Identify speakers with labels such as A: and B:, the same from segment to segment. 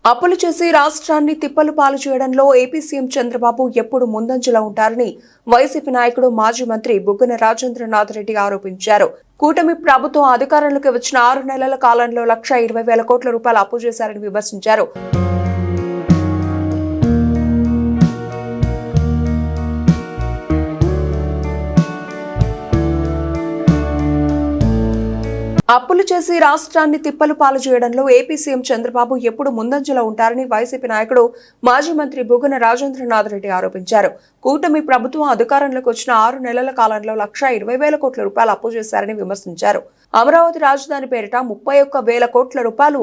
A: అప్పులు చేసి రాష్ట్రాన్ని తిప్పలు పాలు చేయడంలో ఏపీ సీఎం చంద్రబాబు ఎప్పుడు ముందంజలో ఉంటారని వైసీపీ నాయకుడు మాజీ మంత్రి బుగ్గన రాజేంద్రనాథ్ రెడ్డి ఆరోపించారు. కూటమి ప్రభుత్వం అధికారంలోకి వచ్చిన 6 నెలల కాలంలో 1,20,000 కోట్ల రూపాయలు అప్పు చేశారని విమర్శించారు. అప్పులు చేసి రాష్ట్రాన్ని తిప్పలు పాలు చేయడంలో ఏపీ సీఎం చంద్రబాబు ఎప్పుడు ముందంజలో ఉంటారని వైసీపీ నాయకుడు మాజీ మంత్రి బుగ్గన రాజేంద్రనాథ్ రెడ్డి ఆరోపించారు. కూటమి ప్రభుత్వం అధికారంలోకి వచ్చిన 6 నెలల కాలంలో 1,20,000 కోట్ల రూపాయలు అప్పు చేశారని విమర్శించారు. అమరావతి రాజధాని పేరిట 31,000 కోట్ల రూపాయలు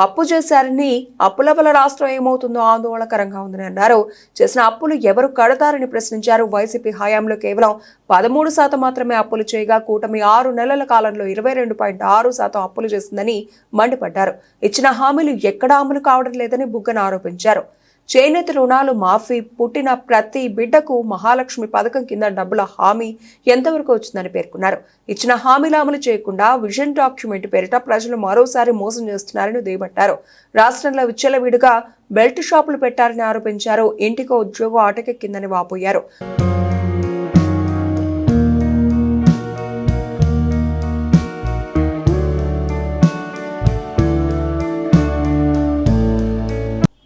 A: అప్పు చేశారని, అప్పుల వల్ల రాష్ట్రం ఏమవుతుందో ఆందోళనకరంగా ఉందని అన్నారు. చేసిన అప్పులు ఎవరు కడతారని ప్రశ్నించారు. వైసీపీ హయాంలో కేవలం 13% మాత్రమే అప్పులు చేయగా కూటమి 6 నెలల కాలంలో 22.6% అప్పులు చేసిందని మండిపడ్డారు. ఇచ్చిన హామీలు ఎక్కడా అమలు కావడం లేదని బుగ్గన ఆరోపించారు. చేనేత రుణాలు మాఫీ, పుట్టిన ప్రతి బిడ్డకు మహాలక్ష్మి పథకం కింద డబ్బుల హామీ ఎంతవరకు వచ్చిందని పేర్కొన్నారు. ఇచ్చిన హామీలు అమలు చేయకుండా విజన్ డాక్యుమెంట్ పేరిట ప్రజలు మరోసారి మోసం చేస్తున్నారని దుయ్యబట్టారు. రాష్ట్రంలో విచ్చలవిడిగా బెల్ట్ షాపులు పెట్టారని ఆరోపించారు. ఇంటికో ఉద్యోగం ఆటకెక్కిందని వాపోయారు.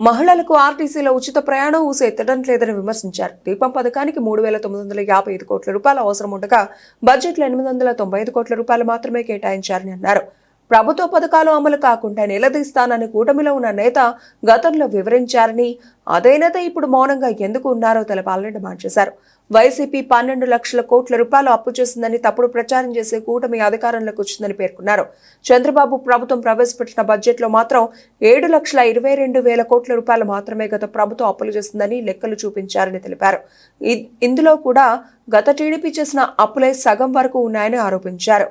A: మహిళలకు ఆర్టీసీలో ఉచిత ప్రయాణం ఊసెత్తడం లేదని విమర్శించారు. దీపం పథకానికి 3,955 కోట్ల రూపాయలు అవసరం ఉండగా బడ్జెట్లో 895 కోట్ల రూపాయలు మాత్రమే కేటాయించారని అన్నారు. ప్రభుత్వ పథకాలు అమలు కాకుండా నిలదీస్తానని కూటమిలో ఉన్న నేత గతంలో వివరించారని, అదే నేత ఇప్పుడు మౌనంగా ఎందుకు ఉన్నారో తెలపాలని డిమాండ్ చేశారు. వైసీపీ 12 లక్షల కోట్ల రూపాయలు అప్పు చేసిందని తప్పుడు ప్రచారం చేసే కూటమి అధికారంలోకి వచ్చిందని పేర్కొన్నారు. చంద్రబాబు ప్రభుత్వం ప్రవేశపెట్టిన బడ్జెట్లో మాత్రం 7,22,000 కోట్ల రూపాయలు మాత్రమే గత ప్రభుత్వం అప్పులు చేసిందని లెక్కలు చూపించారని తెలిపారు. ఇందులో కూడా గత టీడీపీ చేసిన అప్పులే సగం వరకు ఉన్నాయని ఆరోపించారు.